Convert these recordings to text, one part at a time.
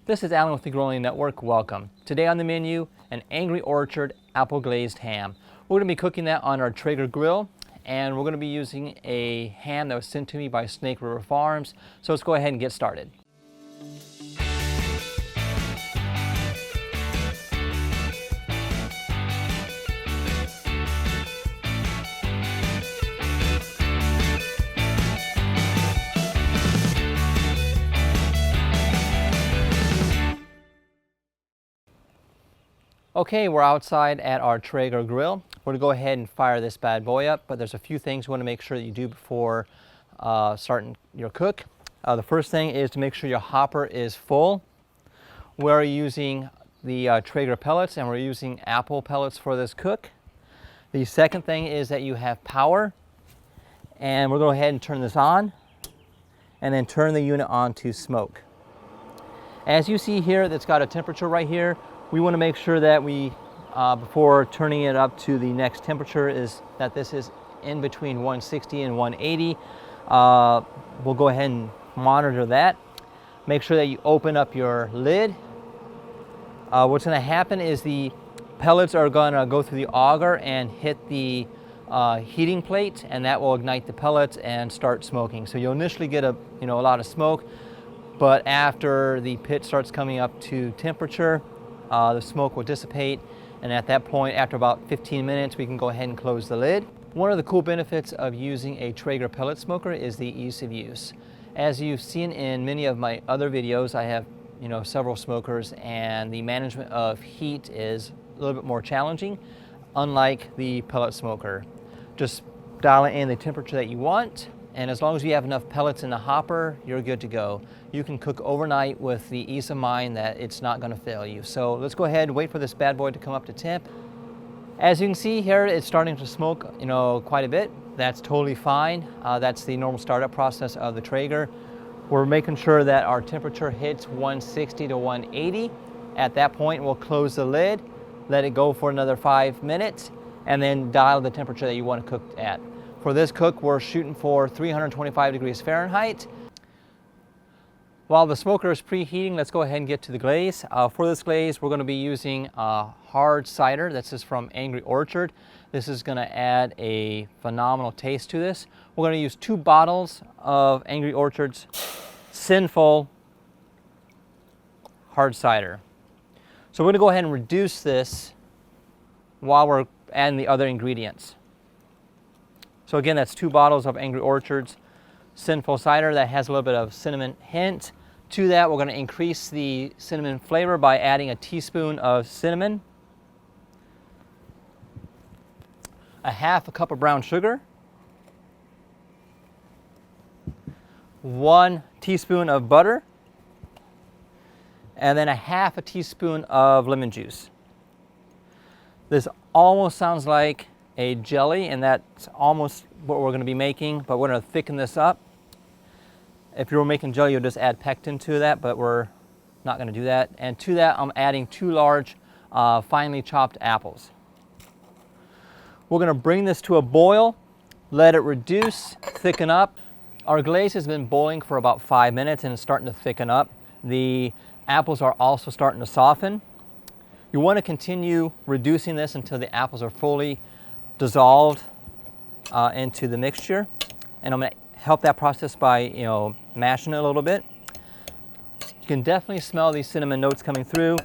This is Alan with the Grilling Network. Welcome. Today on the menu, an Angry Orchard Apple Glazed ham. We're going to be cooking that on our Traeger grill, and we're going to be using a ham that was sent to me by Snake River Farms. So let's go ahead and get started. Okay, we're outside at our Traeger grill. We're gonna go ahead and fire this bad boy up, but there's a few things you wanna make sure that you do before starting your cook. The first thing is to make sure your hopper is full. We're using the Traeger Pellets, and we're using Apple Pellets for this cook. The second thing is that you have power, and we'll go ahead and turn this on, and then turn the unit on to smoke. As you see here, that's got a temperature right here. We want to make sure that we, before turning it up to the next temperature, is that this is in between 160 and 180. We'll go ahead and monitor that. Make sure that you open up your lid. What's going to happen is the pellets are going to go through the auger and hit the heating plate, and that will ignite the pellets and start smoking. So you'll initially get a lot of smoke, but after the pit starts coming up to temperature, the smoke will dissipate, and at that point, after about 15 minutes, we can go ahead and close the lid. One of the cool benefits of using a Traeger pellet smoker is the ease of use. As you've seen in many of my other videos, I have several smokers, and the management of heat is a little bit more challenging, unlike the pellet smoker. Just dial in the temperature that you want, and as long as you have enough pellets in the hopper, you're good to go. You can cook overnight with the ease of mind that it's not going to fail you. So let's go ahead and wait for this bad boy to come up to temp. As you can see here, it's starting to smoke quite a bit. That's totally fine. That's the normal startup process of the Traeger. We're making sure that our temperature hits 160 to 180. At that point, we'll close the lid, let it go for another 5 minutes, and then dial the temperature that you want to cook at. For this cook, we're shooting for 325 degrees Fahrenheit. While the smoker is preheating, let's go ahead and get to the glaze. For this glaze, we're going to be using hard cider. This is from Angry Orchard. This is going to add a phenomenal taste to this. We're going to use 2 bottles of Angry Orchard's Cinnful hard cider. So we're going to go ahead and reduce this while we're adding the other ingredients. So again, that's 2 bottles of Angry Orchards Cinnful cider that has a little bit of cinnamon hint. To that, we're going to increase the cinnamon flavor by adding a teaspoon of cinnamon, a half a cup of brown sugar, 1 teaspoon of butter, and then a half a teaspoon of lemon juice. This almost sounds like a jelly, and that's almost what we're going to be making, but we're going to thicken this up. If you were making jelly, you'll just add pectin to that, but we're not going to do that. And to that, I'm adding 2 large finely chopped apples. We're going to bring this to a boil, let it reduce, thicken up. Our glaze has been boiling for about 5 minutes, and it's starting to thicken up. The apples are also starting to soften. You want to continue reducing this until the apples are fully dissolved into the mixture, and I'm going to help that process by mashing it a little bit. You can definitely smell these cinnamon notes coming through.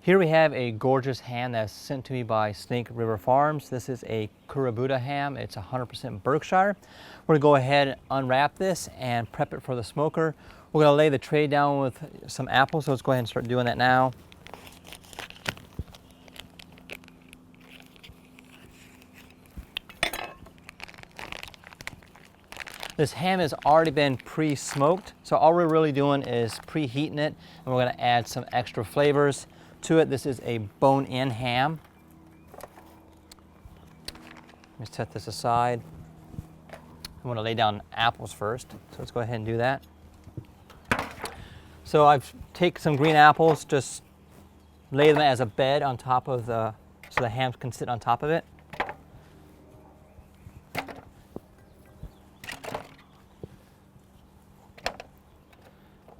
Here we have a gorgeous ham that's sent to me by Snake River Farms. This is a Kurobuta ham. It's 100% Berkshire. We're going to go ahead and unwrap this and prep it for the smoker. We're going to lay the tray down with some apples, so let's go ahead and start doing that now. This ham has already been pre-smoked, so all we're really doing is preheating it, and we're going to add some extra flavors to it. This is a bone-in ham. Let me set this aside. I want to lay down apples first, so let's go ahead and do that. So I've taken some green apples, just lay them as a bed on top of so the ham can sit on top of it.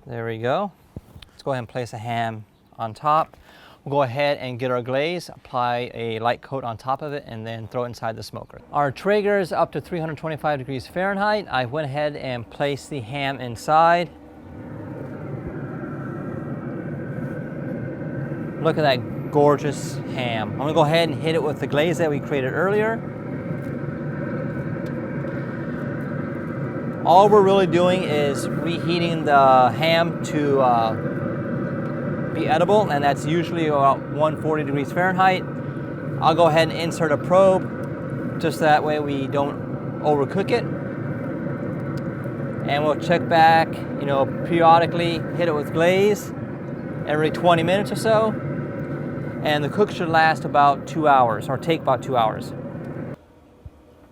There we go. Let's go ahead and place a ham on top. We'll go ahead and get our glaze, apply a light coat on top of it, and then throw it inside the smoker. Our Traeger is up to 325 degrees Fahrenheit. I went ahead and placed the ham inside. Look at that gorgeous ham. I'm gonna go ahead and hit it with the glaze that we created earlier. All we're really doing is reheating the ham to be edible, and that's usually about 140 degrees Fahrenheit. I'll go ahead and insert a probe, just that way we don't overcook it. And we'll check back, periodically, hit it with glaze every 20 minutes or so. And the cook should last about 2 hours, or take about 2 hours.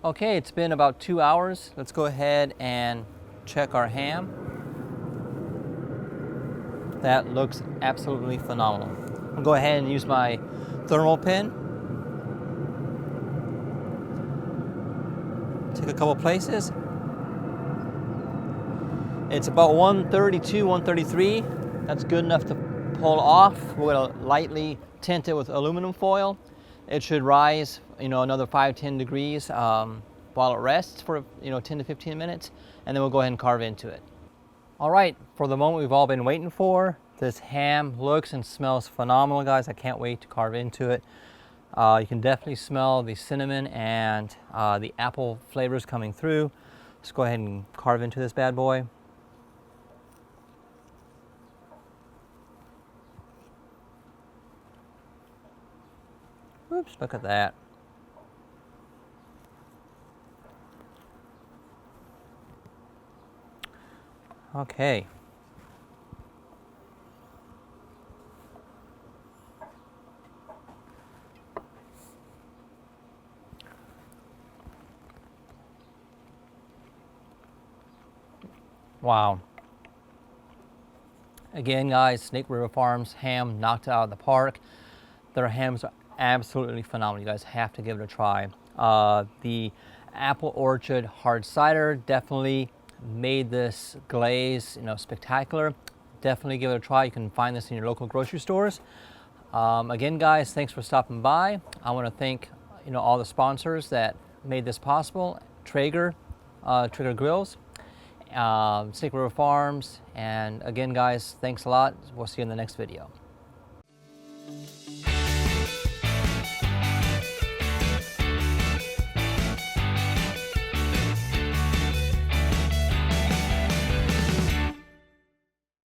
Okay, it's been about 2 hours. Let's go ahead and check our ham. That looks absolutely phenomenal. I'll go ahead and use my thermal pin. Take a couple places. It's about 132, 133. That's good enough to pull off. We're gonna lightly tint it with aluminum foil. It should rise, another 5-10 degrees while it rests for 10 to 15 minutes, and then we'll go ahead and carve into it. All right, for the moment we've all been waiting for, this ham looks and smells phenomenal, guys. I can't wait to carve into it. You can definitely smell the cinnamon and the apple flavors coming through. Let's go ahead and carve into this bad boy. Oops, look at that. Okay. Wow. Again, guys, Snake River Farms ham knocked it out of the park. Their hams are absolutely phenomenal. You guys have to give it a try. The Apple Orchard Hard Cider definitely made this glaze, spectacular. Definitely give it a try. You can find this in your local grocery stores. Again, guys, thanks for stopping by. I want to thank all the sponsors that made this possible: Traeger, Traeger Grills, Snake River Farms, and again, guys, thanks a lot. We'll see you in the next video.